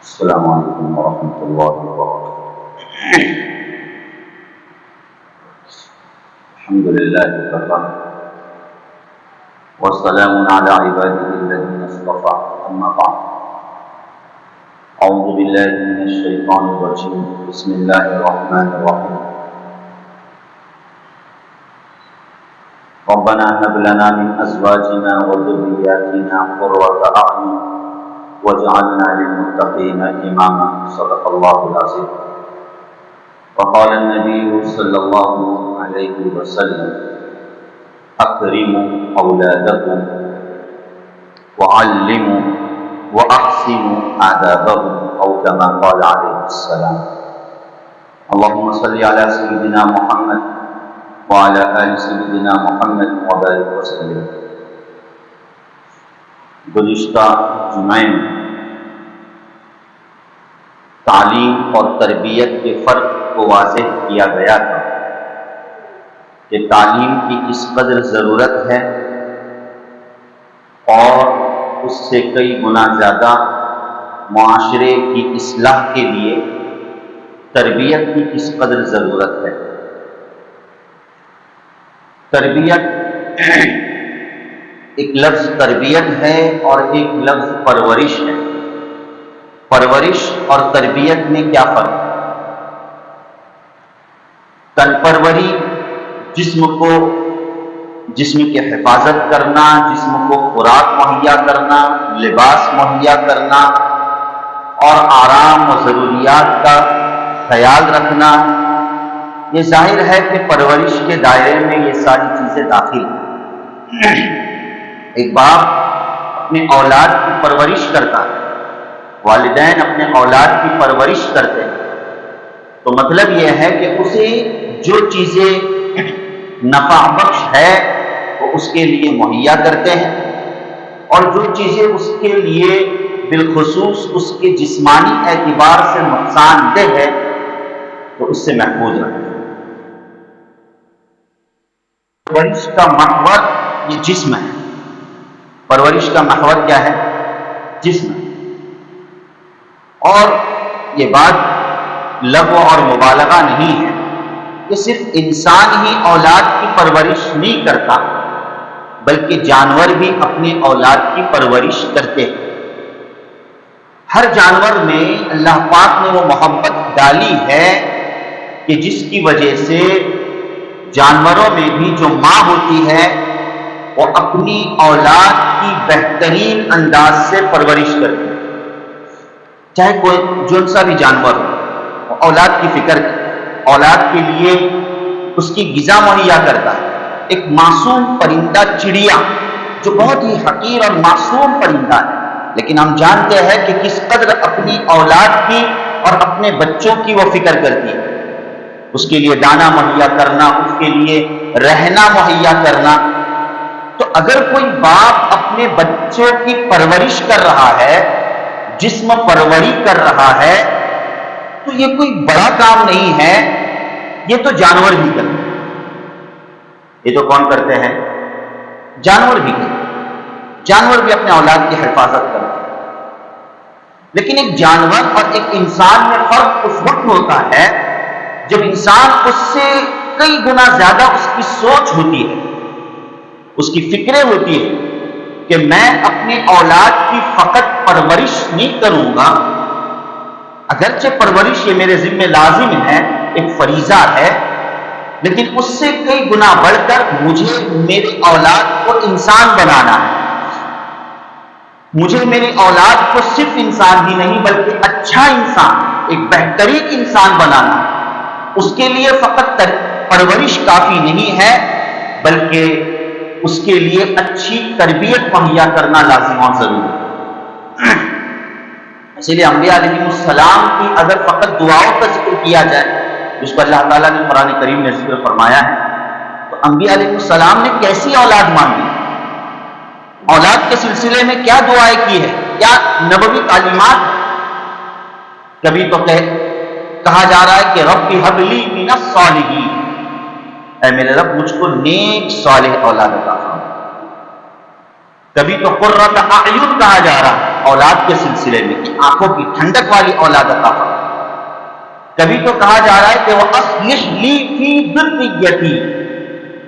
السلام علیکم ورحمۃ اللہ وبرکاتہ۔ الحمد للہ وکفى والسلام علی عباده الذین اصطفى، اما بعد، اعوذ باللہ من الشیطان الرجیم، بسم اللہ الرحمن الرحیم۔ ربنا هب لنا من ازواجنا وذرياتنا قرة اعین وجعلنا للمتقین اماما، صدق اللہ العظیم۔ وقال النبی صلی اللہ علیہ وسلم: اکرموا اولادکم وعلموا واحسنوا آدابهم، او کما قال علیہ السلام۔ اللهم صل علی سیدنا محمد وعلى آل سیدنا محمد وبارک وسلم۔ گزشتہ جمعے میں تعلیم اور تربیت کے فرق کو واضح کیا گیا تھا کہ تعلیم کی کس قدر ضرورت ہے اور اس سے کئی گنا زیادہ معاشرے کی اصلاح کے لیے تربیت کی کس قدر ضرورت ہے۔ تربیت ایک لفظ تربیت ہے اور ایک لفظ پرورش ہے۔ پرورش اور تربیت میں کیا فرق ہے؟ تن پروری جسم کی حفاظت کرنا، جسم کو خوراک مہیا کرنا، لباس مہیا کرنا اور آرام و ضروریات کا خیال رکھنا، یہ ظاہر ہے کہ پرورش کے دائرے میں یہ ساری چیزیں داخل ہیں۔ ایک باپ اپنے اولاد کی پرورش کرتا ہے، والدین اپنے اولاد کی پرورش کرتے ہیں، تو مطلب یہ ہے کہ اسے جو چیزیں نفع بخش ہے وہ اس کے لیے مہیا کرتے ہیں، اور جو چیزیں اس کے لیے بالخصوص اس کے جسمانی اعتبار سے نقصان دہ ہے تو اس سے محفوظ رکھتے ہیں۔ پرورش کا محور یہ جسم ہے۔ پرورش کا محور کیا ہے؟ جسم ہے۔ اور یہ بات لغو اور مبالغہ نہیں ہے، کہ صرف انسان ہی اولاد کی پرورش نہیں کرتا بلکہ جانور بھی اپنے اولاد کی پرورش کرتے ہیں۔ ہر جانور میں اللہ پاک نے وہ محبت ڈالی ہے کہ جس کی وجہ سے جانوروں میں بھی جو ماں ہوتی ہے وہ اپنی اولاد کی بہترین انداز سے پرورش کرتی ہے۔ چاہے کوئی جون سا بھی جانور ہو، وہ اولاد کی فکر اولاد کے لیے اس کی غذا مہیا کرتا ہے۔ ایک معصوم پرندہ چڑیا جو بہت ہی حقیر اور معصوم پرندہ ہے، لیکن ہم جانتے ہیں کہ کس قدر اپنی اولاد کی اور اپنے بچوں کی وہ فکر کرتی ہے، اس کے لیے دانا مہیا کرنا، اس کے لیے رہنا مہیا کرنا۔ تو اگر کوئی باپ اپنے بچوں کی پرورش کر رہا ہے، جسم پروری کر رہا ہے، تو یہ کوئی بڑا کام نہیں ہے، یہ تو جانور بھی کرتے ہیں۔ یہ تو کون کرتے ہیں؟ جانور بھی کرتے ہیں۔ جانور بھی اپنے اولاد کی حفاظت کرتے ہیں، لیکن ایک جانور اور ایک انسان میں فرق اس وقت ہوتا ہے جب انسان اس سے کئی گنا زیادہ اس کی سوچ ہوتی ہے، اس کی فکریں ہوتی ہے کہ میں اپنے اولاد کی فقط پرورش نہیں کروں گا، اگرچہ پرورش یہ میرے ذمہ لازم ہے، ایک فریضہ ہے، لیکن اس سے کئی گنا بڑھ کر مجھے میری اولاد کو انسان بنانا ہے۔ مجھے میری اولاد کو صرف انسان ہی نہیں بلکہ اچھا انسان، ایک بہترین انسان بنانا ہے۔ اس کے لیے فقط پرورش کافی نہیں ہے بلکہ اس کے لیے اچھی تربیت مہیا کرنا لازم اور ضروری ہے۔ اسی لیے انبیاء علیہ السلام کی اگر فقط دعاؤں کا ذکر کیا جائے، جس کو اللہ تعالیٰ نے قرآن کریم میں ذکر فرمایا ہے، تو انبیاء علیہ السلام نے کیسی اولاد مانگی، اولاد کے سلسلے میں کیا دعائیں کی ہے، کیا نبوی تعلیمات۔ کبھی تو کہا جا رہا ہے کہ رب ہب لی من الصالحین، اے میرے رب مجھ کو نیک صالح اولاد عطا فرما۔ کبھی تو قرۃ اعین کہا جا رہا ہے اولاد کے سلسلے میں کہ آنکھوں کی ٹھنڈک والی اولاد عطا فرما، کبھی تو کہا جا رہا ہے کہ وَأَصْلِحْ لِي فِي ذُرِّيَّتِي،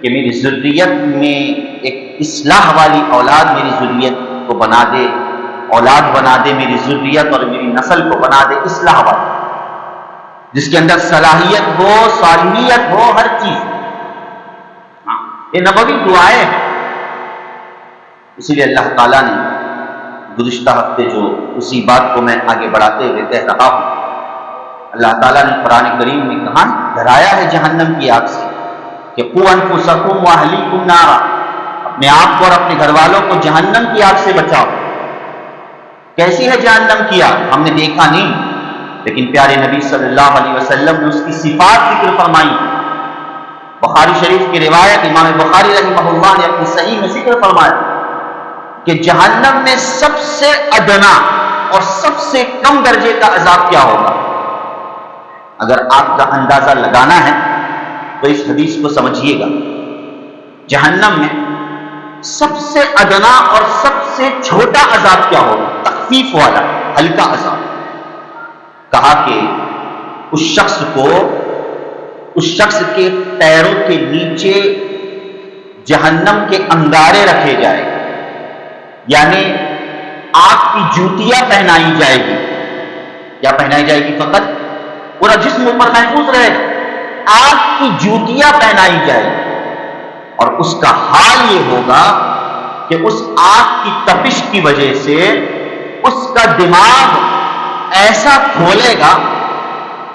کہ میری ذریت میں ایک اصلاح والی اولاد میری ذریت کو بنا دے، اولاد بنا دے، میری ذریت اور میری نسل کو بنا دے اصلاح والی، جس کے اندر صلاحیت ہو، صالحیت ہو، ہر چیز۔ یہ نبوی دعائیں ہیں، اسی لیے اللہ تعالیٰ نے گزشتہ ہفتے جو اسی بات کو میں آگے بڑھاتے ہوئے کہہ رہا ہوں، اللہ تعالیٰ نے قرآن کریم میں کہا ڈرایا ہے جہنم کی آگ سے کہ قُوْ أَنفُسَكُمْ وَأَهْلِيكُمْ نَارًا، اپنے آپ کو اور اپنے گھر والوں کو جہنم کی آگ سے بچاؤ۔ کیسی ہے جہنم کی آگ؟ ہم نے دیکھا نہیں، لیکن پیارے نبی صلی اللہ علیہ وسلم نے اس کی صفات ذکر فرمائی۔ بخاری شریف کی روایت امام بخاری رحمہ اللہ نے اپنی صحیح میں ذکر فرمایا کہ جہنم میں سب سے ادنا اور سب سے کم درجے کا عذاب کیا ہوگا؟ اگر آپ کا اندازہ لگانا ہے تو اس حدیث کو سمجھیے گا۔ جہنم میں سب سے ادنا اور سب سے چھوٹا عذاب کیا ہوگا؟ تخفیف والا، ہلکا عذاب۔ کہا کہ اس شخص کے پیروں کے نیچے جہنم کے انگارے رکھے جائے گے، یعنی آگ کی جوتیاں پہنائی جائے گی۔ کیا پہنائی جائے گی؟ فقط پورا جسم اوپر محفوظ رہے گا، آگ کی جوتیاں پہنائی جائے گی، اور اس کا حال یہ ہوگا کہ اس آگ کی تپش کی وجہ سے اس کا دماغ ایسا کھولے گا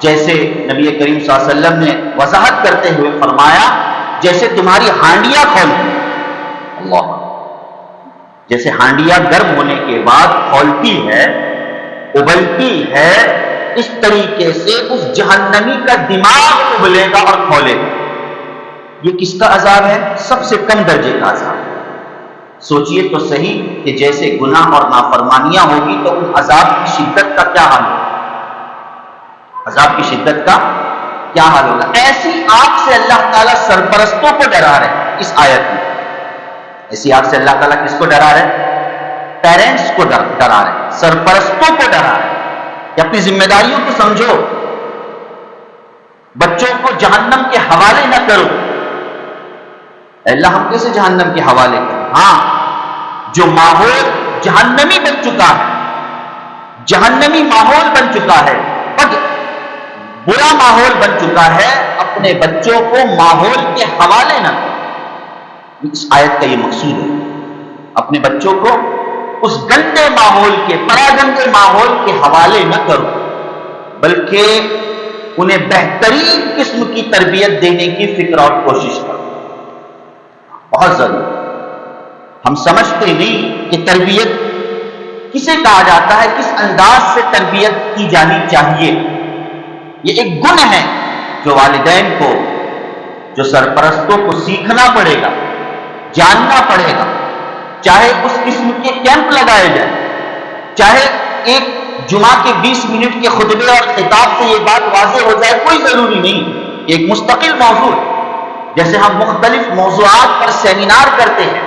جیسے نبی کریم صلی اللہ علیہ وسلم نے وضاحت کرتے ہوئے فرمایا جیسے تمہاری ہانڈیاں کھولتی، اللہ، جیسے ہانڈیاں گرم ہونے کے بعد کھولتی ہے، ابلتی ہے، اس طریقے سے اس جہنمی کا دماغ ابلے گا اور کھولے گا۔ یہ کس کا عذاب ہے؟ سب سے کم درجے کا عذاب۔ سوچئے تو صحیح کہ جیسے گناہ اور نافرمانیاں ہوگی تو ان عذاب کی شدت کا کیا حال ہوگا؟ عذاب کی شدت کا کیا حال ہوگا؟ ایسی آگ سے اللہ تعالیٰ سرپرستوں کو ڈرا رہے ہیں اس آیت میں۔ ایسی آگ سے اللہ تعالیٰ کس کو ڈرا رہے ہیں؟ پیرنٹس کو ڈرا رہے ہیں، سرپرستوں کو ڈرا رہے ہیں کہ اپنی ذمہ داریوں کو سمجھو، بچوں کو جہنم کے حوالے نہ کرو۔ اللہ ہم کیسے جہنم کے حوالے کریں؟ ہاں، جو ماحول جہنمی بن چکا ہے، جہنمی ماحول بن چکا ہے، برا ماحول بن چکا ہے، اپنے بچوں کو ماحول کے حوالے نہ کرو۔ اس آیت کا یہ مقصود ہے، اپنے بچوں کو اس گندے ماحول کے، پراگندے ماحول کے حوالے نہ کرو، بلکہ انہیں بہترین قسم کی تربیت دینے کی فکر اور کوشش کرو۔ بہت ضروری، ہم سمجھتے نہیں کہ تربیت کسے کہا جاتا ہے، کس انداز سے تربیت کی جانی چاہیے۔ یہ ایک گن ہے جو والدین کو، جو سرپرستوں کو سیکھنا پڑے گا، جاننا پڑے گا۔ چاہے اس قسم کے کیمپ لگائے جائیں، چاہے ایک جمعہ کے 20 منٹ کے خطبے اور خطاب سے یہ بات واضح ہو جائے، کوئی ضروری نہیں، ایک مستقل موضوع۔ جیسے ہم مختلف موضوعات پر سیمینار کرتے ہیں،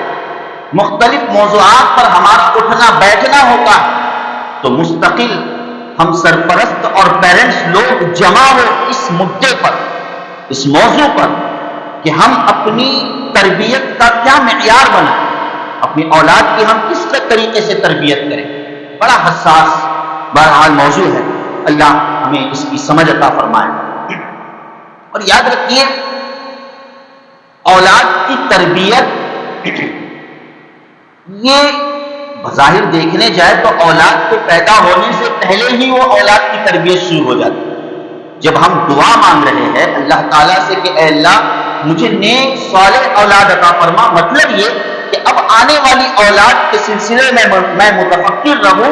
مختلف موضوعات پر ہمارا اٹھنا بیٹھنا ہوتا ہے، تو مستقل ہم سرپرست اور پیرنٹس لوگ جمع ہو اس مدعے پر، اس موضوع پر کہ ہم اپنی تربیت کا کیا معیار بنائیں، اپنی اولاد کی ہم کس طریقے سے تربیت کریں۔ بڑا حساس بہرحال موضوع ہے، اللہ ہمیں اس کی سمجھ عطا فرمائے۔ اور یاد رکھیے، اولاد کی تربیت یہ بظاہر دیکھنے جائے تو اولاد کے پیدا ہونے سے پہلے ہی وہ اولاد کی تربیت شروع ہو جاتی ہے۔ جب ہم دعا مانگ رہے ہیں اللہ تعالیٰ سے کہ اے اللہ مجھے نیک صالح اولاد عطا فرما، مطلب یہ کہ اب آنے والی اولاد کے سلسلے میں میں متفکر رہوں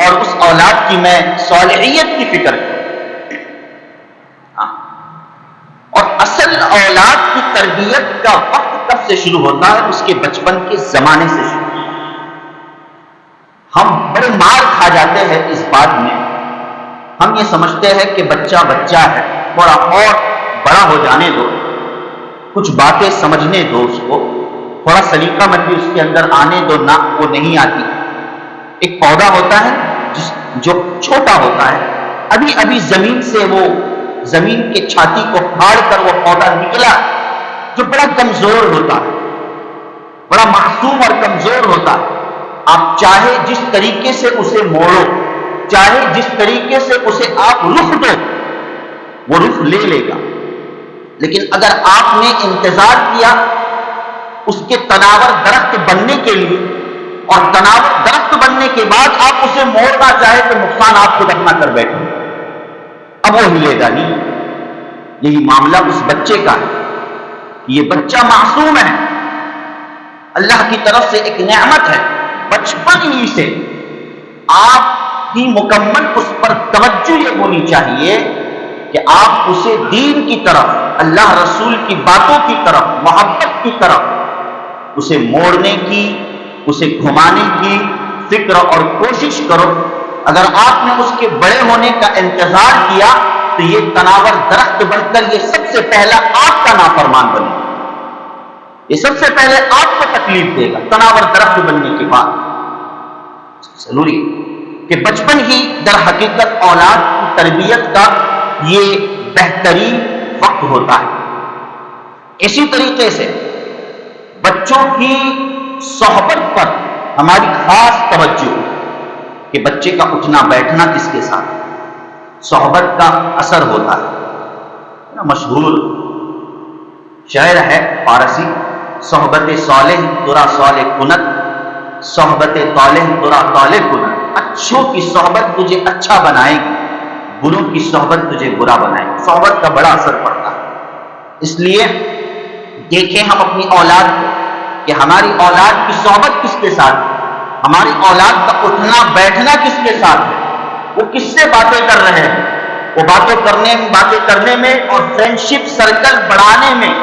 اور اس اولاد کی میں صالحیت کی فکر کروں۔ اور اصل اولاد کی تربیت کا وقت کب سے شروع ہوتا ہے؟ اس کے بچپن کے زمانے سے شروع ہوتا ہے۔ ہم بڑے مار کھا جاتے ہیں اس بات میں، ہم یہ سمجھتے ہیں کہ بچہ بچہ ہے، تھوڑا اور بڑا ہو جانے دو، کچھ باتیں سمجھنے دو اس کو، تھوڑا سلیقہ مندی اس کے اندر آنے دو نہ، وہ نہیں آتی۔ ایک پودا ہوتا ہے جو چھوٹا ہوتا ہے، ابھی ابھی زمین سے وہ زمین کے چھاتی کو پھاڑ کر وہ پودا نکلا، جو بڑا کمزور ہوتا ہے، بڑا معصوم اور کمزور ہوتا ہے۔ آپ چاہے جس طریقے سے اسے موڑو، چاہے جس طریقے سے اسے آپ رخ دو، وہ رخ لے لے گا۔ لیکن اگر آپ نے انتظار کیا اس کے تناور درخت بننے کے لیے، اور تناور درخت بننے کے بعد آپ اسے موڑنا چاہے تو نقصان آپ خود اپنا کر بیٹھے، اب وہ ہلے گا نہیں۔ یہی معاملہ اس بچے کا ہے۔ یہ بچہ معصوم ہے، اللہ کی طرف سے ایک نعمت ہے۔ بچپن ہی سے آپ کی مکمل اس پر توجہ یہ ہونی چاہیے کہ آپ اسے دین کی طرف، اللہ رسول کی باتوں کی طرف، محبت کی طرف اسے موڑنے کی، اسے گھمانے کی فکر اور کوشش کرو۔ اگر آپ نے اس کے بڑے ہونے کا انتظار کیا تو یہ تناور درخت بن کر یہ سب سے پہلا آپ کا نافرمان بنے گا، یہ سب سے پہلے آپ کو تکلیف دے گا تناور درخت بننے کے بعد۔ ضروری کہ بچپن ہی در حقیقت اولاد کی تربیت کا یہ بہترین وقت ہوتا ہے۔ اسی طریقے سے بچوں کی صحبت پر ہماری خاص توجہ کہ بچے کا اٹھنا بیٹھنا کس کے ساتھ، صحبت کا اثر ہوتا ہے۔ مشہور شعر ہے فارسی، صحبت صالح ترا صالح کنت، صحبت طالح ترا طالح کنت۔ اچھوں کی صحبت تجھے اچھا بنائے گی، بروں کی صحبت تجھے برا بنائے گی۔ صحبت کا بڑا اثر پڑتا ہے۔ اس لیے دیکھیں ہم اپنی اولاد کو کہ ہماری اولاد کی صحبت کس کے ساتھ ہے، ہماری اولاد کا اٹھنا بیٹھنا کس کے ساتھ ہے، وہ کس سے باتیں کر رہے ہیں، وہ باتیں کرنے میں اور فرینڈشپ سرکل بڑھانے میں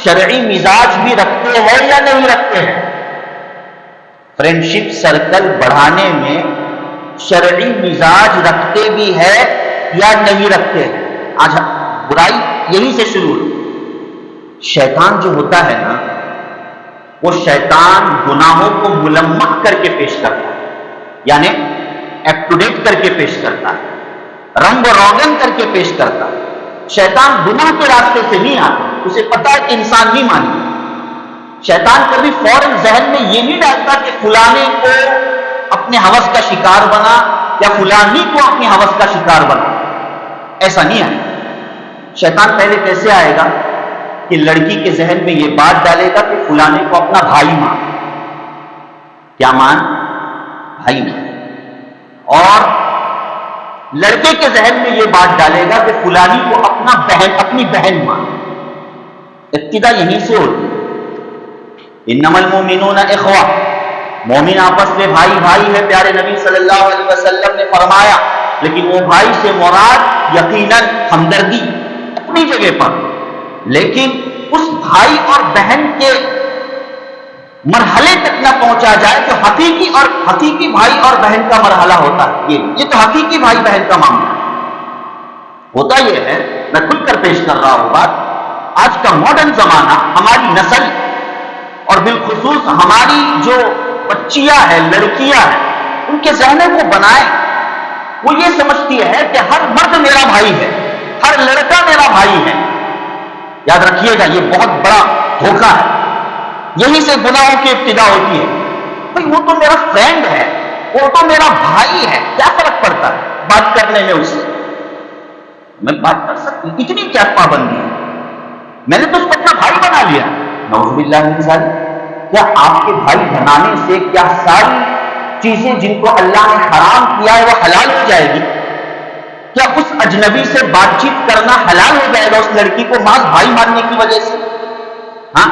شرعی مزاج بھی رکھتے ہیں یا نہیں رکھتے ہیں۔ فرینڈشپ سرکل بڑھانے میں شرعی مزاج رکھتے بھی ہے یا نہیں رکھتے ہیں۔ آج برائی یہیں سے شروع ہوئی۔ شیطان جو ہوتا ہے نا، وہ شیطان گناہوں کو ملمح کر کے پیش کرتا ہے، یعنی اپ ٹو ڈیٹ کر کے پیش کرتا ہے، رنگ و روگن کر کے پیش کرتا ہے۔ شیطان گناہ کے راستے سے نہیں آتا، اسے پتا ہے کہ انسان نہیں مانے۔ شیطان کبھی فوراً ذہن میں یہ نہیں ڈالتا کہ فلانے کو اپنے ہوس کا شکار بنا یا فلانی کو اپنی ہوس کا شکار بنا، ایسا نہیں آئے۔ شیطان پہلے کیسے آئے گا کہ لڑکی کے ذہن میں یہ بات ڈالے گا کہ فلانے کو اپنا بھائی مان، کیا مان؟ بھائی مان۔ اور لڑکے کے ذہن میں یہ بات ڈالے گا کہ فلانی کو اپنی بہن مان۔ ابتدا یہیں سے ہوتی ہے۔ انما المؤمنون اخوہ، مومن آپس میں بھائی بھائی ہے، پیارے نبی صلی اللہ علیہ وسلم نے فرمایا، لیکن وہ بھائی سے مراد یقیناً ہمدردی اپنی جگہ پر، لیکن اس بھائی اور بہن کے مرحلے تک نہ پہنچا جائے جو حقیقی بھائی اور بہن کا مرحلہ ہوتا ہے۔ یہ تو حقیقی بھائی بہن کا معاملہ ہوتا یہ ہے۔ میں کھل کر پیش کر رہا ہوں بات۔ آج کا ماڈرن زمانہ، ہماری نسل اور بالخصوص ہماری جو بچیاں ہیں، لڑکیاں ہیں، ان کے ذہنوں کو بنائیں۔ وہ یہ سمجھتی ہے کہ ہر مرد میرا بھائی ہے، ہر لڑکا میرا بھائی ہے۔ یاد رکھیے گا، یہ بہت بڑا دھوکہ ہے۔ یہیں سے گناہوں کی ابتدا ہوتی ہے۔ بھائی وہ تو میرا فرینڈ ہے، وہ تو میرا بھائی ہے، کیا فرق پڑتا ہے بات کرنے میں اس سے؟ میں بات کر سکتی ہوں، اتنی کیا پابندی ہے؟ میں نے تو اس کو اپنا بھائی بنا لیا۔ نعوذ باللہ من ذالک۔ کیا آپ کے بھائی بنانے سے کیا ساری چیزیں جن کو اللہ نے حرام کیا ہے وہ حلال ہو جائے گی؟ کیا اس اجنبی سے بات چیت کرنا حلال ہو جائے گا اس لڑکی کو محض بھائی ماننے کی وجہ سے؟ ہاں،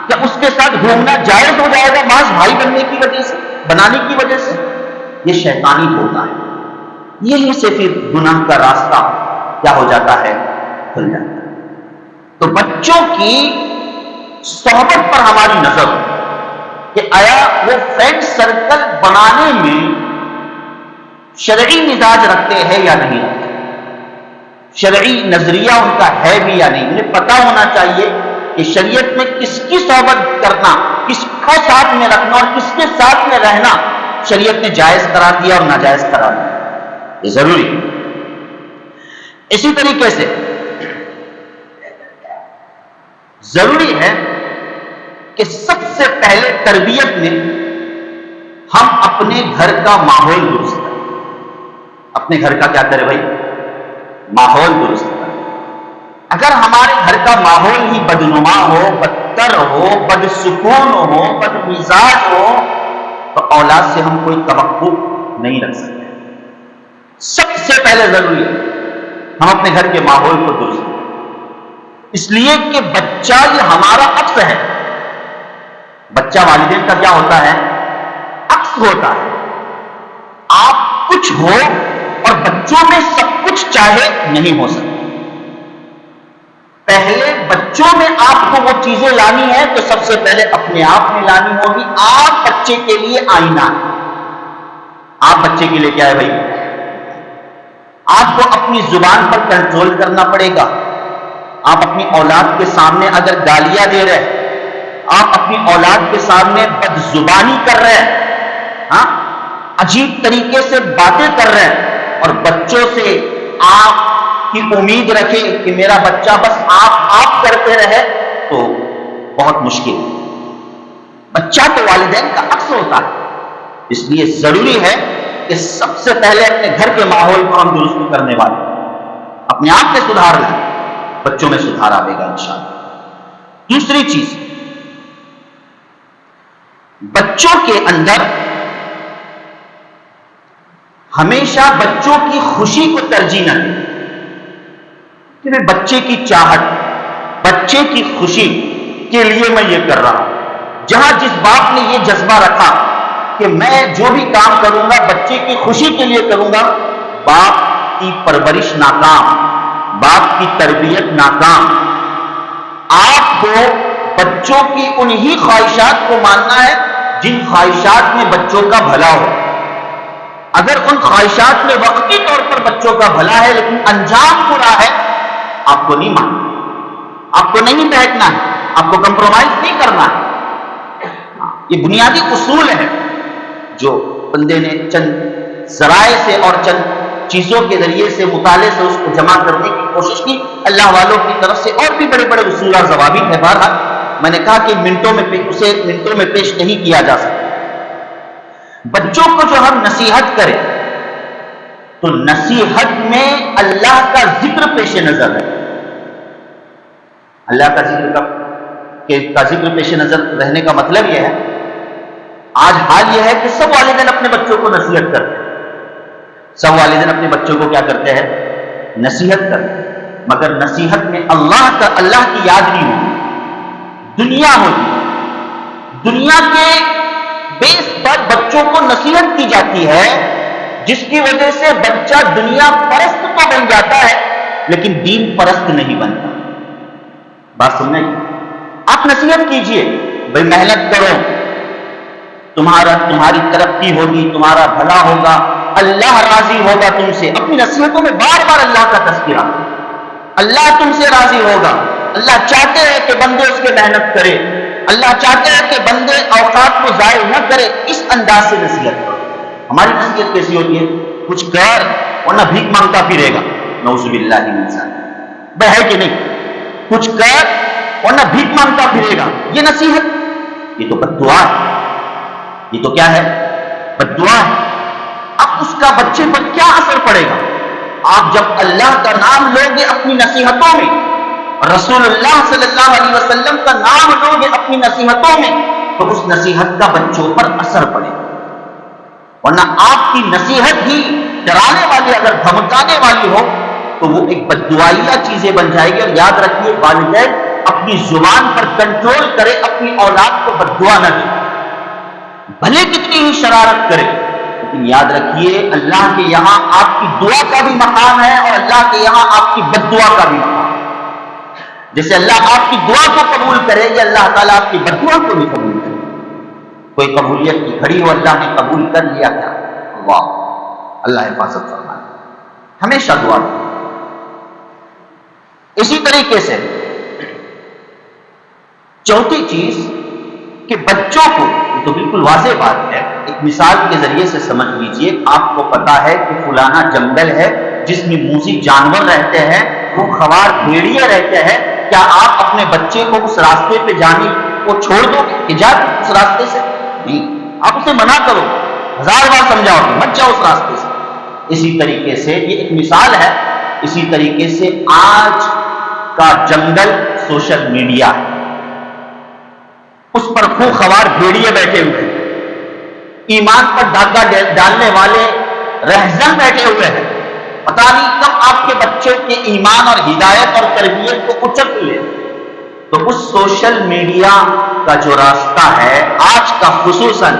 کیا اس کے ساتھ گھومنا جائز ہو جائے گا محض بھائی بننے کی وجہ سے، بنانے کی وجہ سے؟ یہ شیطانی دھوکہ ہے۔ یہیں سے پھر گناہ کا راستہ کیا ہو جاتا ہے؟ کھل جاتا ہے۔ تو بچوں کی صحبت پر ہماری نظر ہو کہ آیا وہ فرینڈ سرکل بنانے میں شرعی مزاج رکھتے ہیں یا نہیں رکھتے، شرعی نظریہ ان کا ہے بھی یا نہیں۔ انہیں پتا ہونا چاہیے کہ شریعت میں کس کی صحبت کرنا، کس کو ساتھ میں رکھنا اور کس کے ساتھ میں رہنا شریعت نے جائز قرار دیا اور ناجائز قرار دیا، یہ ضروری ہے۔ اسی طریقے سے ضروری ہے کہ سب سے پہلے تربیت میں ہم اپنے گھر کا ماحول درست کریں۔ اپنے گھر کا کیا کرے بھائی؟ ماحول درست کریں۔ اگر ہمارے گھر کا ماحول ہی بدنما ہو، بدتر ہو، بدسکون ہو، بدمزاج ہو، تو اولاد سے ہم کوئی توقع نہیں رکھ سکتے۔ سب سے پہلے ضروری ہے ہم اپنے گھر کے ماحول کو درست کریں، اس لیے کہ بچہ یہ ہمارا عکس ہے۔ بچہ والدین کا کیا ہوتا ہے؟ عکس ہوتا ہے۔ آپ کچھ ہو اور بچوں میں سب کچھ چاہے نہیں ہو سکتا۔ پہلے بچوں میں آپ کو وہ چیزیں لانی ہے تو سب سے پہلے اپنے آپ میں لانی ہوگی۔ آپ بچے کے لیے آئینہ ہے۔ آپ بچے کے لیے کیا ہے بھائی؟ آپ کو اپنی زبان پر کنٹرول کرنا پڑے گا۔ آپ اپنی اولاد کے سامنے اگر گالیاں دے رہے ہیں، آپ اپنی اولاد کے سامنے بدزبانی کر رہے ہیں، ہاں عجیب طریقے سے باتیں کر رہے ہیں، اور بچوں سے آپ کی امید رکھے کہ میرا بچہ بس آپ کرتے رہے، تو بہت مشکل ہے۔ بچہ تو والدین کا عکس ہوتا ہے، اس لیے ضروری ہے کہ سب سے پہلے اپنے گھر کے ماحول کو ہم درست کرنے والے اپنے آپ میں سدھار لیں، بچوں میں سدھار آئے گا انشاءاللہ۔ دوسری چیز، بچوں کے اندر ہمیشہ بچوں کی خوشی کو ترجیح نہ دیں کہ بچے کی چاہت، بچے کی خوشی کے لیے میں یہ کر رہا ہوں۔ جہاں جس باپ نے یہ جذبہ رکھا کہ میں جو بھی کام کروں گا بچے کی خوشی کے لیے کروں گا، باپ کی پرورش ناکام، باپ کی تربیت ناکام۔ آپ کو بچوں کی انہی خواہشات کو ماننا ہے جن خواہشات میں بچوں کا بھلا ہو۔ اگر ان خواہشات میں وقتی طور پر بچوں کا بھلا ہے لیکن انجام برا ہے، آپ کو نہیں ماننا، آپ کو نہیں بہکنا ہے، آپ کو کمپرومائز نہیں کرنا ہے۔ یہ بنیادی اصول ہے جو بندے نے چند ذرائع سے اور چند چیزوں کے ذریعے سے مطالعے سے اس کو جمع کرنے کی کوشش کی۔ اللہ والوں کی طرف سے اور بھی بڑے بڑے اصول اور ضوابط ہے، بہرحال میں نے کہا کہ اسے منٹوں میں پیش نہیں کیا جا سکتا۔ بچوں کو جو ہم نصیحت کریں تو نصیحت میں اللہ کا ذکر پیش نظر ہے۔ اللہ کا ذکر پیش نظر رہنے کا مطلب یہ ہے، آج حال یہ ہے کہ سب والدین اپنے بچوں کو نصیحت کرتے ہیں، سب والدین اپنے بچوں کو کیا کرتے ہیں؟ نصیحت کرتے ہیں، مگر نصیحت میں اللہ کی یاد نہیں ہوتی، دنیا ہوتی ہے۔ دنیا کے بیس پر بچوں کو نصیحت کی جاتی ہے، جس کی وجہ سے بچہ دنیا پرست تو بن جاتا ہے لیکن دین پرست نہیں بنتا۔ بات سنیں، آپ نصیحت کیجئے، بھائی محنت کرو، تمہاری ترقی ہوگی، تمہارا بھلا ہوگا، اللہ راضی ہوگا تم سے۔ اپنی نصیحتوں میں بار بار اللہ کا تذکرہ، اللہ تم سے راضی ہوگا، اللہ چاہتے ہیں کہ بندے اس کے محنت کرے، اللہ چاہتے ہیں کہ بندے اوقات کو ضائع نہ کرے، اس انداز سے نصیحت کرو۔ ہماری نصیحت کیسی ہوتی ہے؟ کچھ کر ورنہ بھیک مانگتا پھرے گا، نعوذ باللہ من ذالک، ہے کہ نہیں؟ کچھ کر ورنہ بھیک مانگتا پھرے گا، یہ نصیحت، یہ تو بد دعا ہے، یہ تو کیا ہے؟ بد دعا ہے۔ اب اس کا بچے پر کیا اثر پڑے گا؟ آپ جب اللہ کا نام لوگے اپنی نصیحتوں میں، رسول اللہ صلی اللہ علیہ وسلم کا نام لوگے اپنی نصیحتوں میں، تو اس نصیحت کا بچوں پر اثر پڑے گا۔ ورنہ آپ کی نصیحت ہی ڈرانے والی، اگر دھمکانے والی ہو تو وہ ایک بددعائیہ چیزیں بن جائے گی۔ اور یاد رکھیے، والدین اپنی زبان پر کنٹرول کرے، اپنی اولاد کو بددعا نہ دے، بھلے کتنی ہی شرارت کرے، لیکن یاد رکھیے اللہ کے یہاں آپ کی دعا کا بھی مقام ہے اور اللہ کے یہاں آپ کی بددعا کا بھی مقام ہے۔ جیسے اللہ آپ کی دعا کو قبول کرے گا، اللہ تعالیٰ آپ کی بددعا کو بھی قبول کرے گا۔ کوئی قبولیت کی گھڑی ہو، اللہ نے قبول کر لیا کیا؟ اللہ حفاظت فرمائے، ہمیشہ دعا کریں۔ اسی طریقے سے چوتھی چیز کہ بچوں کو، یہ تو بالکل واضح بات ہے، ایک مثال کے ذریعے سے سمجھ لیجئے، آپ کو پتا ہے کہ فلانا جنگل ہے جس میں موذی جانور رہتے ہیں، وہ خوار بھیڑیے رہتے ہیں، کیا آپ اپنے بچے کو اس راستے پہ جانے کو چھوڑ دو گے کہ جا اس راستے سے؟ نہیں، آپ اسے منع کرو، 1000 بار سمجھاؤ گے مت جاؤ اس راستے سے۔ اسی طریقے سے یہ ایک مثال ہے، اسی طریقے سے آج کا جنگل سوشل میڈیا ہے، اس پر خوں خوار بھیڑیے بیٹھے ہوئے ہیں، ایمان پر ڈاکہ ڈالنے والے رہزن بیٹھے ہوئے ہیں، پتہ نہیں کب آپ کے بچے کے ایمان اور ہدایت اور تربیت کو اچک لے۔ تو اس سوشل میڈیا کا جو راستہ ہے آج کا خصوصاً،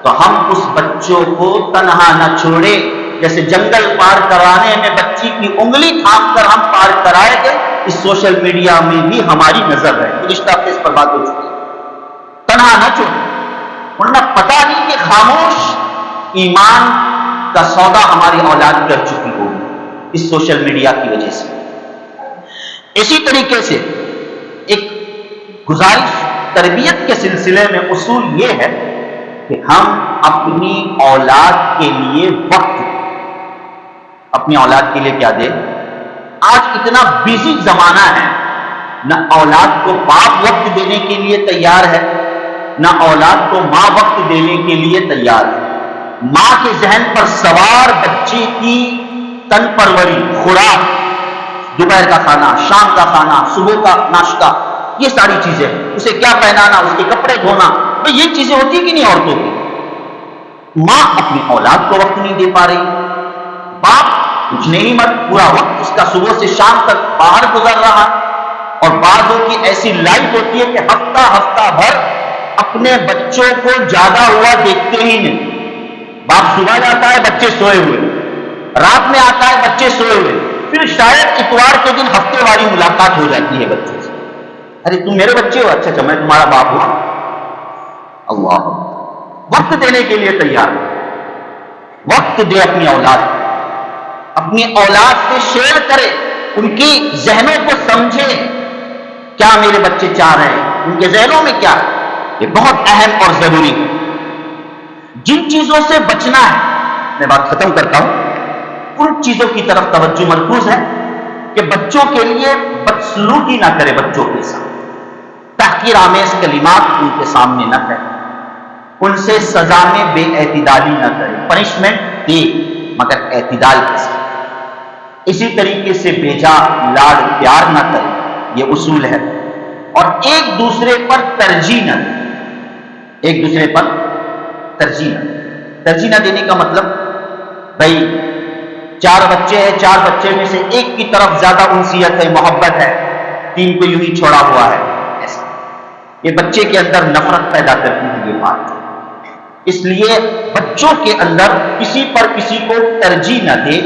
تو ہم اس بچوں کو تنہا نہ چھوڑے، جیسے جنگل پار کرانے میں بچی کی انگلی تھام کر ہم پار کرائے گے، اس سوشل میڈیا میں بھی ہماری نظر رہے۔ گزشتہ ہفتے اس پر بات ہو چکی ہے، تنہا نہ چھوڑے، ورنہ پتہ نہیں کہ خاموش ایمان کا سودا ہماری اولاد کر چکی ہوگی اس سوشل میڈیا کی وجہ سے۔ اسی طریقے سے ایک گزارش تربیت کے سلسلے میں اصول یہ ہے کہ ہم اپنی اولاد کے لیے وقت، اپنی اولاد کے لیے کیا دیں؟ آج اتنا بیزی زمانہ ہے، نہ اولاد کو باپ وقت دینے کے لیے تیار ہے، نہ اولاد کو ماں وقت دینے کے لیے تیار ہے۔ ماں کے ذہن پر سوار بچے کی تن پروری، خوراک، دوپہر کا کھانا، شام کا کھانا، صبح کا ناشتہ، یہ ساری چیزیں، اسے کیا پہنانا، اس کے کپڑے دھونا، یہ چیزیں ہوتی کہ نہیں عورتوں کی؟ ماں اپنی اولاد کو وقت نہیں دے پا رہی، باپ پوچھنے ہی مت، پورا وقت اس کا صبح سے شام تک باہر گزر رہا، اور بعضوں کی ایسی لائف ہوتی ہے کہ ہفتہ ہفتہ بھر اپنے بچوں کو جاگا ہوا دیکھتے ہی نہیں۔ باپ صبح جاتا ہے بچے سوئے ہوئے، رات میں آتا ہے بچے سوئے ہوئے، پھر شاید اتوار کے دن ہفتے واری ملاقات ہو جاتی ہے بچوں سے، ارے تم میرے بچے ہو، اچھا میں تمہارا باپ ہوں۔ اللہ، وقت دینے کے لیے تیار، وقت دے اپنی اولاد، اپنی اولاد سے شیئر کرے، ان کی ذہنوں کو سمجھے، کیا میرے بچے چاہ رہے ہیں، ان کے ذہنوں میں کیا ہے، یہ بہت اہم اور ضروری ہے۔ جن چیزوں سے بچنا ہے، میں بات ختم کرتا ہوں، ان چیزوں کی طرف توجہ مرکوز ہے کہ بچوں کے لیے بدسلوکی نہ کرے، بچوں کے ساتھ تحقیر آمیز کلمات ان کے سامنے نہ کرے، ان سے سزا میں بے اعتدالی نہ کرے، پنشمنٹ دے مگر اعتدال کے ساتھ، اسی طریقے سے بیجا لاڑ پیار نہ کرے، یہ اصول ہے، اور ایک دوسرے پر ترجیح نہ دے، ایک دوسرے پر ترجیح نہ دے۔ ترجیح نہ دینے کا مطلب، بھائی 4 بچے ہیں، 4 بچے میں سے ایک کی طرف زیادہ انسیت ہے، محبت ہے، 3 کو یوں ہی چھوڑا ہوا ہے، ایسا یہ بچے کے اندر نفرت پیدا کرتی ہے یہ بات۔ اس لیے بچوں کے اندر کسی پر کسی کو ترجیح نہ دے،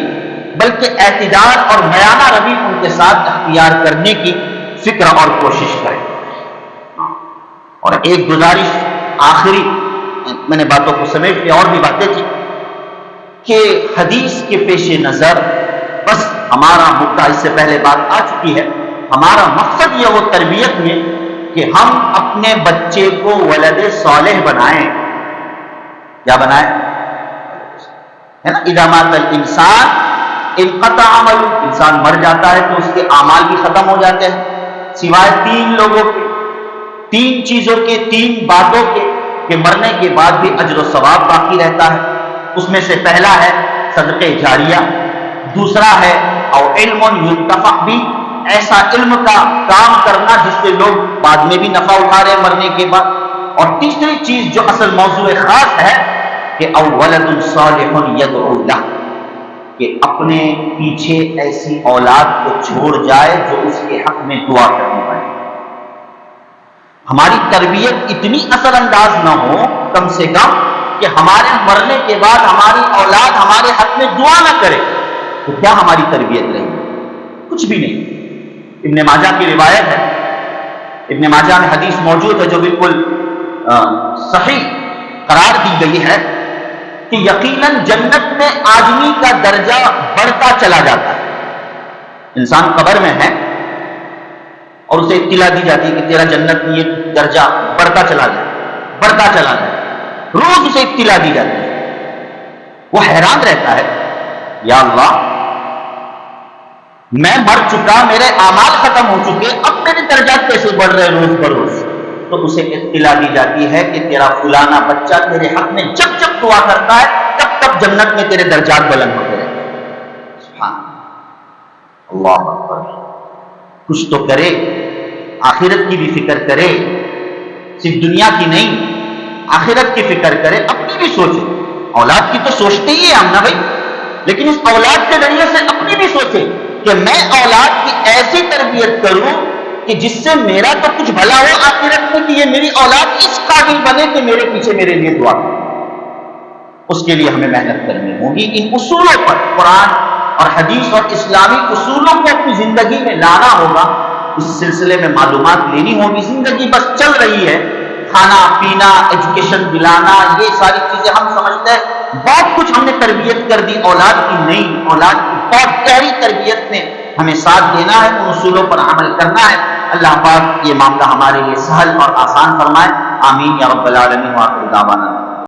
بلکہ اعتدال اور میانہ روی ان کے ساتھ اختیار کرنے کی فکر اور کوشش کرے۔ اور ایک گزارش آخری، میں نے باتوں کو سمیٹ لیا، اور بھی باتیں تھی، کہ حدیث کے پیش نظر بس ہمارا مدعا، اس سے پہلے بات آ چکی ہے، ہمارا مقصد یہ ہو تربیت میں کہ ہم اپنے بچے کو ولد صالح بنائیں۔ کیا بنائیں؟ ہے نا، اذا مات الانسان انقطع عمل، انسان مر جاتا ہے تو اس کے اعمال بھی ختم ہو جاتے ہیں، سوائے 3 لوگوں کے، 3 چیزوں کے، 3 باتوں کے، کہ مرنے کے بعد بھی اجر و ثواب باقی رہتا ہے۔ اس میں سے پہلا ہے صدقہ جاریہ، دوسرا ہے او علم ينتفع بھی، ایسا علم کا کام کرنا جس سے لوگ بعد میں بھی نفع اٹھا رہے مرنے کے بعد، اور تیسری چیز جو اصل موضوع خاص ہے کہ او ولد صالح يدعو له، کہ اپنے پیچھے ایسی اولاد کو چھوڑ جائے جو اس کے حق میں دعا کرنے والی۔ ہماری تربیت اتنی اثر انداز نہ ہو کم سے کم کہ ہمارے مرنے کے بعد ہماری اولاد ہمارے حق میں دعا نہ کرے، تو کیا ہماری تربیت رہی؟ کچھ بھی نہیں۔ ابن ماجہ کی روایت ہے، ابن ماجہ میں حدیث موجود ہے جو بالکل صحیح قرار دی گئی ہے کہ یقیناً جنت میں آدمی کا درجہ بڑھتا چلا جاتا ہے۔ انسان قبر میں ہے اور اسے اطلاع دی جاتی ہے کہ تیرا جنت میں یہ درجہ بڑھتا چلا جائے، بڑھتا چلا جائے، روز اسے اطلاع دی جاتی ہے. وہ حیران رہتا ہے، یا اللہ میں مر چکا، میرے اعمال ختم ہو چکے، اب میرے درجات کیسے بڑھ رہے روز بروز؟ تو اسے اطلاع دی جاتی ہے کہ تیرا فلانا بچہ تیرے حق میں جب جب دعا کرتا ہے تب تب جنت میں تیرے درجات بلند ہوتے رہتے ہیں. سبحان اللہ اکبر. کچھ تو کرے، آخرت کی بھی فکر کرے، صرف دنیا کی نہیں، آخرت کی فکر کرے، اپنی بھی سوچے. اولاد کی تو سوچتے ہی ہے ہم نا بھائی، لیکن اس اولاد کے ذریعے سے اپنی بھی سوچے کہ میں اولاد کی ایسی تربیت کروں کہ جس سے میرا تو کچھ بھلا ہو آخرت میں، کہ یہ میری اولاد اس قابل بنے کہ میرے پیچھے میرے لیے دعا کرے. اس کے لیے ہمیں محنت کرنی ہوگی. ان اصولوں پر، قرآن اور حدیث اور اسلامی اصولوں کو اپنی زندگی میں لانا ہوگا. اس سلسلے میں معلومات لینی ہوگی. زندگی بس چل رہی ہے، کھانا پینا، ایجوکیشن دلانا، یہ ساری چیزیں ہم سمجھتے ہیں بہت کچھ ہم نے تربیت کر دی. اولاد کی نہیں، اولاد کی بہت گہری تربیت میں ہمیں ساتھ دینا ہے، ان اصولوں پر عمل کرنا ہے. اللہ پاک یہ معاملہ ہمارے لیے سہل اور آسان فرمائے. آمین یا رب العالمین. وآخر دعوانا